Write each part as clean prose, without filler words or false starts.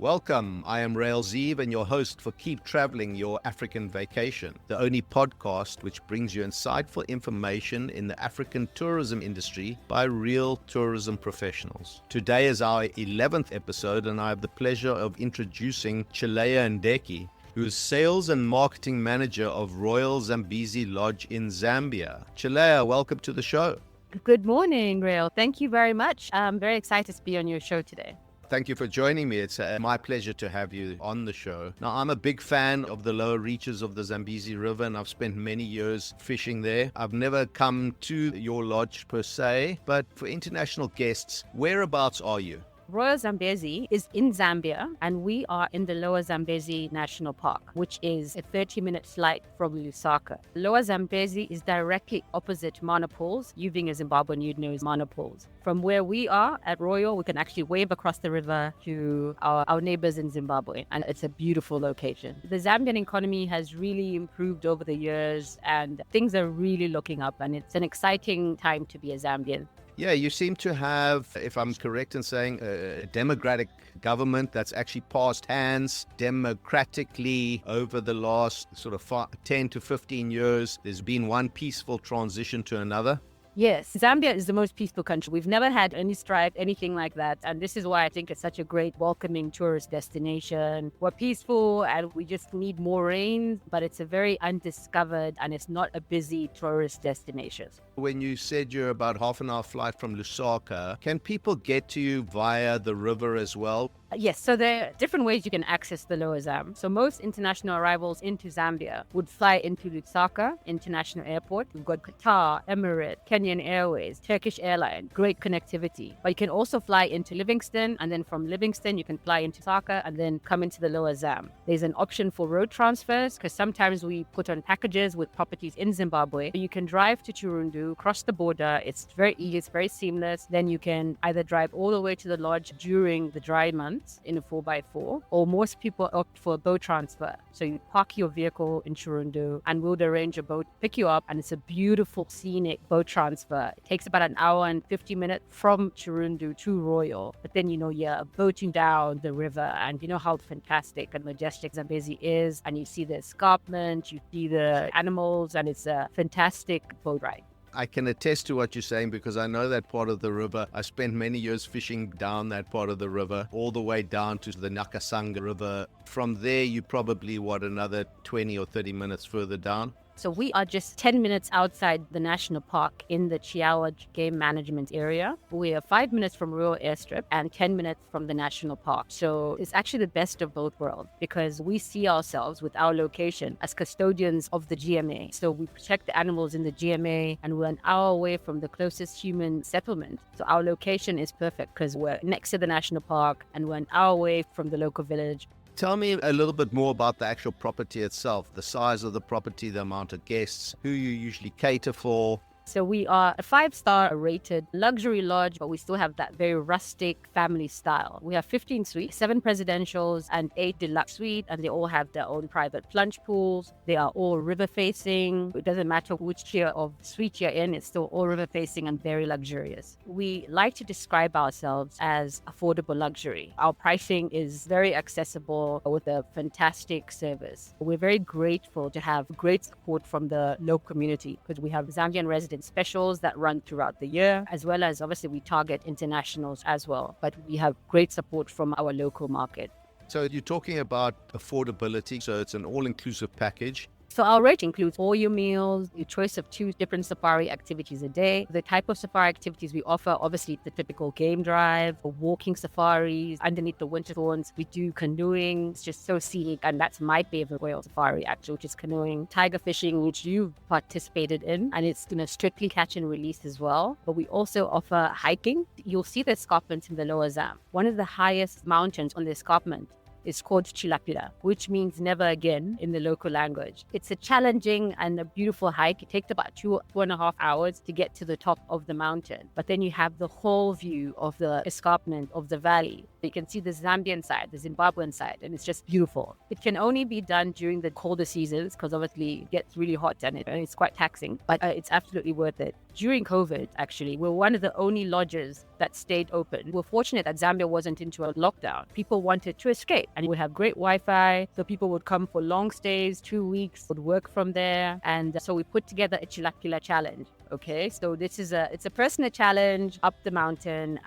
Welcome, I am Rael Zeev and your host for Keep Traveling Your African Vacation, the only podcast which brings you insightful information in the African tourism industry by real tourism professionals. Today is our 11th episode and I have the pleasure of introducing Chileya Ndeke, who is Sales and Marketing Manager of Royal Zambezi Lodge in Zambia. Chileya, welcome to the show. Good morning, Rael. Thank you very much. I'm very excited to be on your show today. Thank you for joining me. It's my pleasure to have you on the show. Now, I'm a big fan of the lower reaches of the Zambezi River, and I've spent many years fishing there. I've never come to your lodge per se, but for international guests, whereabouts are you? Royal Zambezi is in Zambia, and we are in the Lower Zambezi National Park, which is a 30-minute flight from Lusaka. Lower Zambezi is directly opposite Mana Pools. You being a Zimbabwean, you'd know Mana Pools. From where we are at Royal, we can actually wave across the river to our neighbors in Zimbabwe, and it's a beautiful location. The Zambian economy has really improved over the years, and things are really looking up, and it's an exciting time to be a Zambian. Yeah, you seem to have, if I'm correct in saying, a democratic government that's actually passed hands democratically over the last sort of 10 to 15 years. There's been one peaceful transition to another. Yes, Zambia is the most peaceful country. We've never had any strife, anything like that. And this is why I think it's such a great welcoming tourist destination. We're peaceful and we just need more rain, but it's a very undiscovered and it's not a busy tourist destination. When you said you're about half an hour flight from Lusaka, can people get to you via the river as well? Yes, so there are different ways you can access the Lower Zam. So most international arrivals into Zambia would fly into Lusaka International Airport. We've got Qatar, Emirates, Kenyan Airways, Turkish Airlines, great connectivity. But you can also fly into Livingston, and then from Livingston you can fly into Lusaka and then come into the Lower Zam. There's an option for road transfers because sometimes we put on packages with properties in Zimbabwe. You can drive to Chirundu, cross the border. It's very easy, it's very seamless. Then you can either drive all the way to the lodge during the dry months in a 4x4, or most people opt for a boat transfer. So you park your vehicle in Chirundu and we'll arrange a boat, pick you up, and it's a beautiful scenic boat transfer. It takes about an hour and 50 minutes from Chirundu to Royal. But then, you're boating down the river and you know how fantastic and majestic Zambezi is. And you see the escarpment, you see the animals, and it's a fantastic boat ride. I can attest to what you're saying because I know that part of the river. I spent many years fishing down that part of the river, all the way down to the Nakasanga River. From there, you probably, another 20 or 30 minutes further down? So we are just 10 minutes outside the national park in the Chileya game management area. We are 5 minutes from Royal Airstrip and 10 minutes from the national park. So it's actually the best of both worlds because we see ourselves with our location as custodians of the GMA. So we protect the animals in the GMA and we're an hour away from the closest human settlement. So our location is perfect because we're next to the national park and we're an hour away from the local village. Tell me a little bit more about the actual property itself, the size of the property, the amount of guests, who you usually cater for. So we are a 5-star rated luxury lodge, but we still have that very rustic family style. We have 15 suites, 7 presidentials and 8 deluxe suites, and they all have their own private plunge pools. They are all river facing. It doesn't matter which tier of suite you're in, it's still all river facing and very luxurious. We like to describe ourselves as affordable luxury. Our pricing is very accessible with a fantastic service. We're very grateful to have great support from the local community because we have Zambian residents specials that run throughout the year, as well as obviously we target internationals as well. But we have great support from our local market. So you're talking about affordability, so it's an all-inclusive package. So our rate includes all your meals, your choice of 2 different safari activities a day. The type of safari activities we offer, obviously the typical game drive, or walking safaris, underneath the winter thorns. We do canoeing. It's just so scenic. And that's my favorite way of safari actually, which is canoeing. Tiger fishing, which you've participated in. And it's strictly catch and release as well. But we also offer hiking. You'll see the escarpment in the Lower Zam. One of the highest mountains on the escarpment is called Chilapila, which means never again in the local language. It's a challenging and a beautiful hike. It takes about 2.5 hours to get to the top of the mountain. But then you have the whole view of the escarpment of the valley. You can see the Zambian side, the Zimbabwean side, and it's just beautiful. It can only be done during the colder seasons because obviously it gets really hot and it's quite taxing, but it's absolutely worth it. during COVID, actually, we're one of the only lodges that stayed open. We're fortunate that Zambia wasn't into a lockdown. People wanted to escape, and we have great Wi-Fi. So people would come for long stays, 2 weeks, would work from there. And so we put together a Chilapila challenge. Okay, so it's a personal challenge up the mountain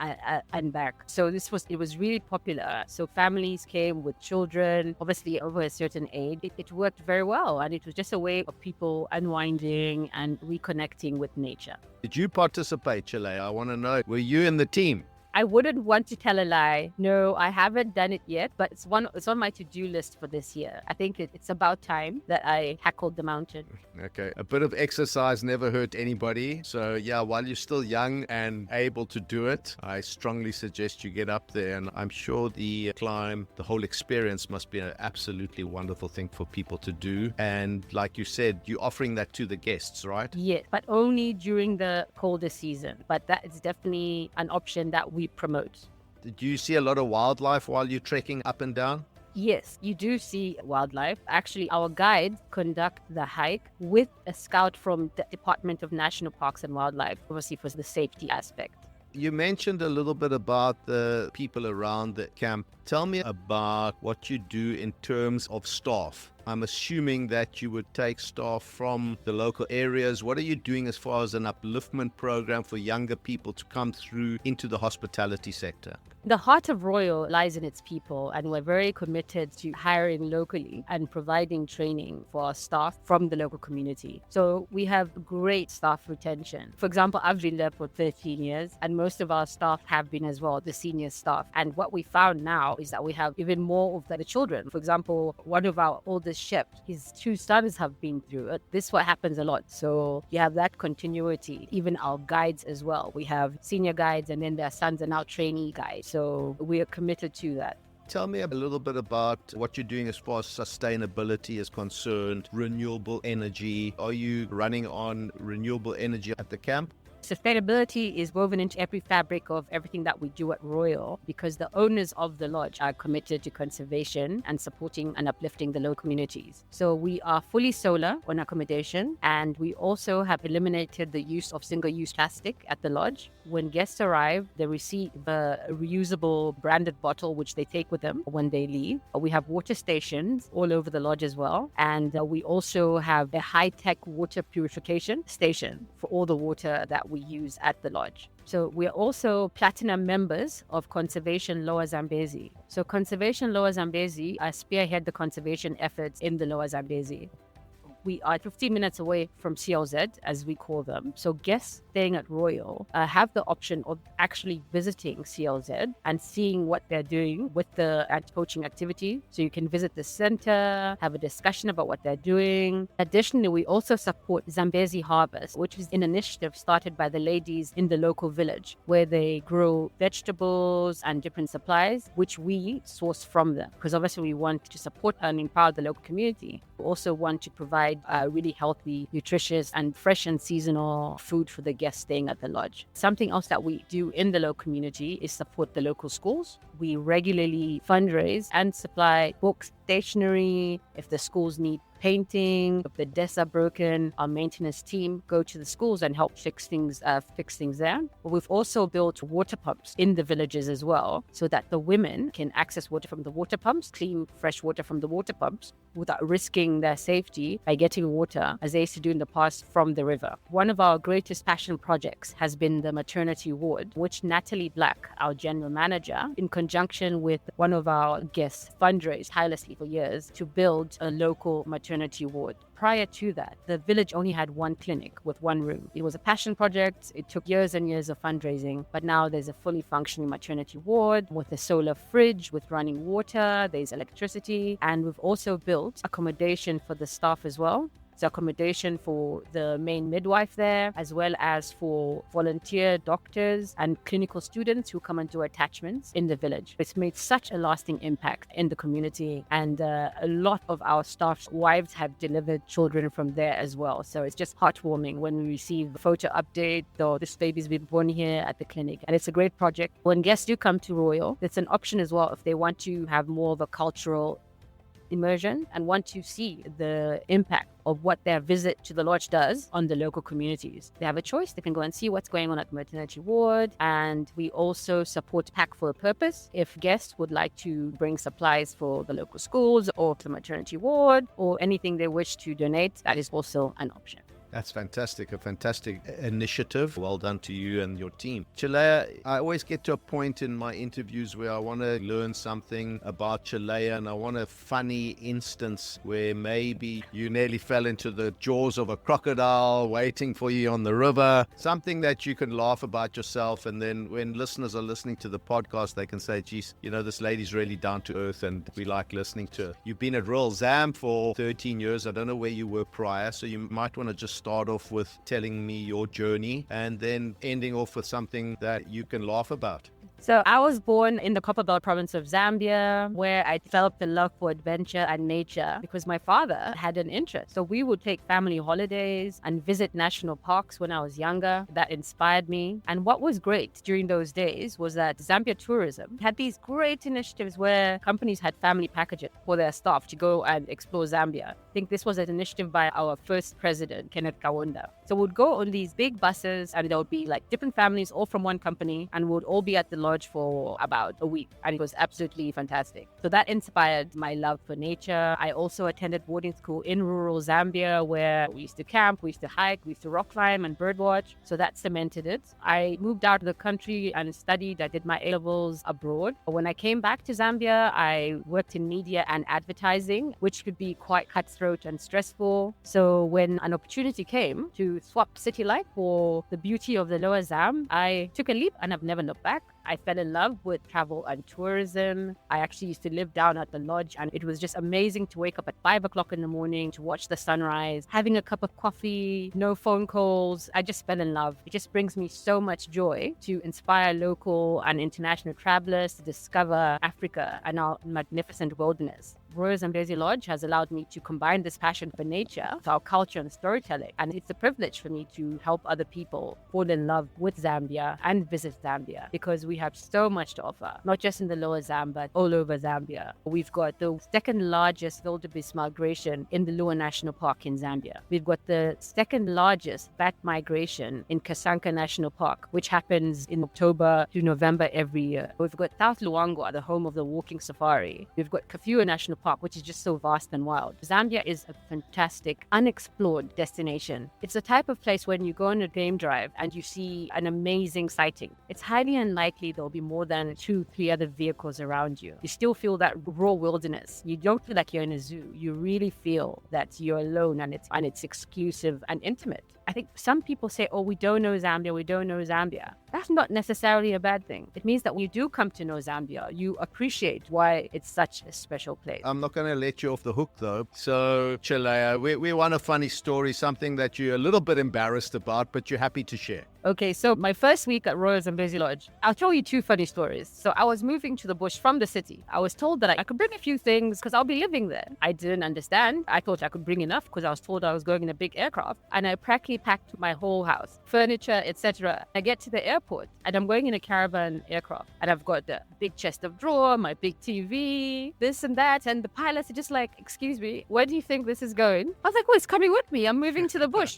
and back. So it was really popular. So families came with children, obviously over a certain age. It worked very well, and it was just a way of people unwinding and reconnecting with nature. Did you participate, Chileya? I want to know, were you in the team? I wouldn't want to tell a lie. No, I haven't done it yet, but it's on my to-do list for this year. I think it's about time that I tackled the mountain. Okay. A bit of exercise never hurt anybody. So yeah, while you're still young and able to do it, I strongly suggest you get up there. And I'm sure the climb, the whole experience must be an absolutely wonderful thing for people to do. And like you said, you're offering that to the guests, right? Yes, but only during the colder season. But that is definitely an option that we promote. Did you see a lot of wildlife while you're trekking up and down? Yes, you do see wildlife. Actually, our guides conduct the hike with a scout from the Department of National Parks and Wildlife, obviously for the safety aspect. You mentioned a little bit about the people around the camp. Tell me about what you do in terms of staff. I'm assuming that you would take staff from the local areas. What are you doing as far as an upliftment program for younger people to come through into the hospitality sector? The heart of Royal lies in its people, and we're very committed to hiring locally and providing training for our staff from the local community. So we have great staff retention. For example, I've been there for 13 years, and most of our staff have been as well, the senior staff. And what we found now is that we have even more of the children. For example, one of our oldest chefs, his 2 sons have been through it. This is what happens a lot. So you have that continuity. Even our guides as well. We have senior guides, and then their sons are now trainee guides. So we are committed to that. Tell me a little bit about what you're doing as far as sustainability is concerned, renewable energy. Are you running on renewable energy at the camp? Sustainability is woven into every fabric of everything that we do at Royal, because the owners of the lodge are committed to conservation and supporting and uplifting the local communities. So we are fully solar on accommodation, and we also have eliminated the use of single-use plastic at the lodge. When guests arrive, they receive a reusable branded bottle which they take with them when they leave. We have water stations all over the lodge as well, and we also have a high-tech water purification station for all the water that we use at the lodge. So we are also platinum members of Conservation Lower Zambezi. So Conservation Lower Zambezi, I spearhead the conservation efforts in the Lower Zambezi. We are 15 minutes away from CLZ, as we call them. So guests staying at Royal have the option of actually visiting CLZ and seeing what they're doing with the anti-poaching activity. So you can visit the center, have a discussion about what they're doing. Additionally, we also support Zambezi Harvest, which is an initiative started by the ladies in the local village, where they grow vegetables and different supplies, which we source from them. Because obviously we want to support and empower the local community. We also want to provide really healthy, nutritious, and fresh and seasonal food for the guests staying at the lodge. Something else that we do in the local community is support the local schools. We regularly fundraise and supply books, stationery. If the schools need painting, if the desks are broken, our maintenance team go to the schools and help fix things there. But we've also built water pumps in the villages as well, so that the women can access water from the water pumps, clean fresh water from the water pumps, without risking their safety by getting water, as they used to do in the past, from the river. One of our greatest passion projects has been the maternity ward, which Natalie Black, our general manager, in conjunction with one of our guests, fundraised tirelessly for years to build a local maternity ward. Prior to that, the village only had one clinic with one room. It was a passion project. It took years and years of fundraising, but now there's a fully functioning maternity ward with a solar fridge with running water, there's electricity, and we've also built accommodation for the staff as well. So accommodation for the main midwife there, as well as for volunteer doctors and clinical students who come and do attachments in the village. It's made such a lasting impact in the community, and a lot of our staff's wives have delivered children from there as well. So it's just heartwarming when we receive a photo update, or this baby's been born here at the clinic. And it's a great project. When guests do come to Royal, it's an option as well if they want to have more of a cultural immersion and want to see the impact of what their visit to the lodge does on the local communities. They have a choice. They can go and see what's going on at the maternity ward. And we also support Pack for a Purpose. If guests would like to bring supplies for the local schools or the maternity ward or anything they wish to donate, that is also an option. That's fantastic. A fantastic initiative. Well done to you and your team. Chileya, I always get to a point in my interviews where I want to learn something about Chileya, and I want a funny instance where maybe you nearly fell into the jaws of a crocodile waiting for you on the river. Something that you can laugh about yourself, and then when listeners are listening to the podcast, they can say, geez, this lady's really down to earth and we like listening to her. You've been at Royal Zam for 13 years. I don't know where you were prior, so you might want to just start off with telling me your journey and then ending off with something that you can laugh about. So I was born in the Copperbelt province of Zambia, where I developed a love for adventure and nature because my father had an interest. So we would take family holidays and visit national parks when I was younger. That inspired me. And what was great during those days was that Zambia Tourism had these great initiatives where companies had family packages for their staff to go and explore Zambia. I think this was an initiative by our first president, Kenneth Kaunda. So we'd go on these big buses and there would be like different families all from one company and we'd all be at the lodge for about a week, and it was absolutely fantastic. So that inspired my love for nature. I also attended boarding school in rural Zambia where we used to camp, we used to hike, we used to rock climb and birdwatch. So that cemented it. I moved out of the country and studied. I did my A-levels abroad. When I came back to Zambia, I worked in media and advertising, which could be quite cutthroat and stressful. So when an opportunity came to swap city life for the beauty of the Lower Zam, I took a leap and I've never looked back. I fell in love with travel and tourism. I actually used to live down at the lodge, and it was just amazing to wake up at 5 o'clock in the morning to watch the sunrise, having a cup of coffee, no phone calls. I just fell in love. It just brings me so much joy to inspire local and international travelers to discover Africa and our magnificent wilderness. Royal Zambezi Lodge has allowed me to combine this passion for nature with our culture and storytelling. And it's a privilege for me to help other people fall in love with Zambia and visit Zambia because we have so much to offer, not just in the Lower Zam, but all over Zambia. We've got the second largest wildebeest migration in the Luo National Park in Zambia. We've got the second largest bat migration in Kasanka National Park, which happens in October to November every year. We've got South Luangwa, the home of the walking safari. We've got Kafue National Park, which is just so vast and wild. Zambia is a fantastic, unexplored destination. It's the type of place when you go on a game drive and you see an amazing sighting. It's highly unlikely there'll be more than 2-3 other vehicles around you. You still feel that raw wilderness. You don't feel like you're in a zoo. You really feel that you're alone and it's exclusive and intimate. I think some people say, oh, we don't know Zambia, we don't know Zambia. That's not necessarily a bad thing. It means that when you do come to know Zambia, you appreciate why it's such a special place. I'm not going to let you off the hook, though. So, Chileya, we want a funny story, something that you're a little bit embarrassed about, but you're happy to share. Okay, so my first week at Royal Zambezi Lodge, I'll tell you 2 funny stories. So I was moving to the bush from the city. I was told that I could bring a few things because I'll be living there. I didn't understand. I thought I could bring enough because I was told I was going in a big aircraft. And I practically packed my whole house, furniture, etc. I get to the airport and I'm going in a caravan aircraft. And I've got the big chest of drawer, my big TV, this and that. And the pilots are just like, excuse me, where do you think this is going? I was like, well, it's coming with me. I'm moving to the bush.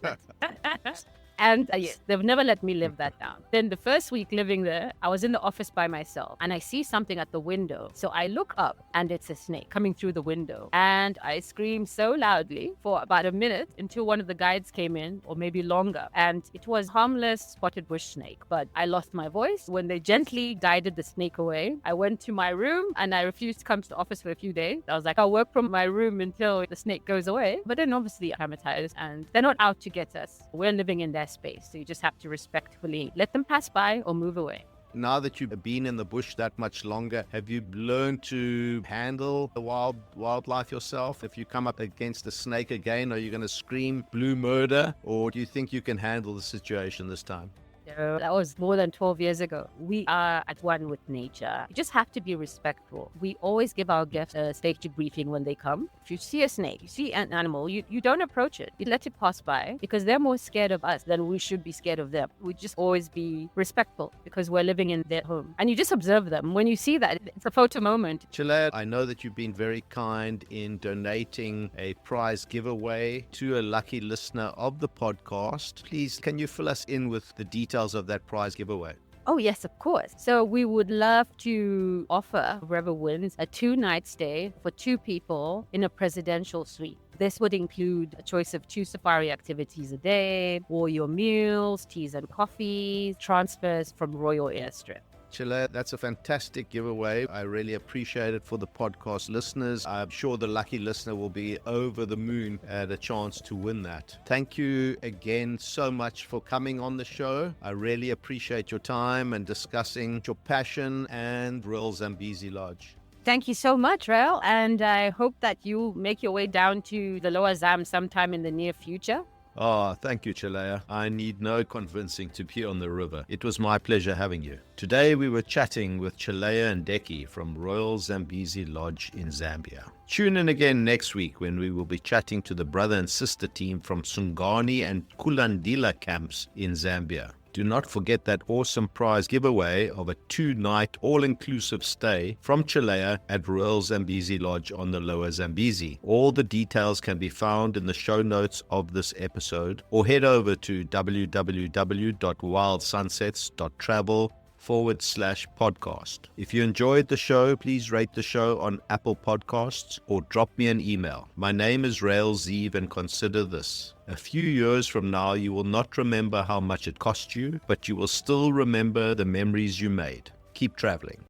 And yes, they've never let me live that down. Then the first week living there, I was in the office by myself and I see something at the window. So I look up and it's a snake coming through the window. And I screamed so loudly for about a minute until one of the guides came in, or maybe longer. And it was harmless spotted bush snake. But I lost my voice. When they gently guided the snake away, I went to my room and I refused to come to the office for a few days. I was like, I'll work from my room until the snake goes away. But then obviously traumatized and they're not out to get us. We're living in their space. So you just have to respectfully let them pass by or move away. Now that you've been in the bush that much longer, have you learned to handle the wildlife yourself? If you come up against a snake again, are you going to scream blue murder, or do you think you can handle the situation this time? No, that was more than 12 years ago. We are at one with nature. You just have to be respectful. We always give our guests a safety briefing when they come. If you see a snake, you see an animal, you don't approach it. You let it pass by because they're more scared of us than we should be scared of them. We just always be respectful because we're living in their home. And you just observe them. When you see that, it's a photo moment. Chileya, I know that you've been very kind in donating a prize giveaway to a lucky listener of the podcast. Please, can you fill us in with the details of that prize giveaway? Oh, yes, of course. So we would love to offer whoever wins a 2-night stay for 2 people in a presidential suite. This would include a choice of 2 safari activities a day, all your meals, teas and coffees, transfers from Royal Airstrip. Chileya, that's a fantastic giveaway. I really appreciate it for the podcast listeners. I'm sure the lucky listener will be over the moon at a chance to win that. Thank you again so much for coming on the show. I really appreciate your time and discussing your passion and Royal Zambezi Lodge. Thank you so much, Rael, and I hope that you make your way down to the Lower Zam sometime in the near future. Oh, thank you, Chileya. I need no convincing to be on the river. It was my pleasure having you. Today we were chatting with Chileya and Ndeke from Royal Zambezi Lodge in Zambia. Tune in again next week when we will be chatting to the brother and sister team from Sungani and Kulandila camps in Zambia. Do not forget that awesome prize giveaway of a 2-night all-inclusive stay from Chileya at Royal Zambezi Lodge on the Lower Zambezi. All the details can be found in the show notes of this episode, or head over to www.wildsunsets.travel/podcast. If you enjoyed the show, please rate the show on Apple Podcasts or drop me an email. My name is Rael Zeev, and consider this. A few years from now, you will not remember how much it cost you, but you will still remember the memories you made. Keep traveling.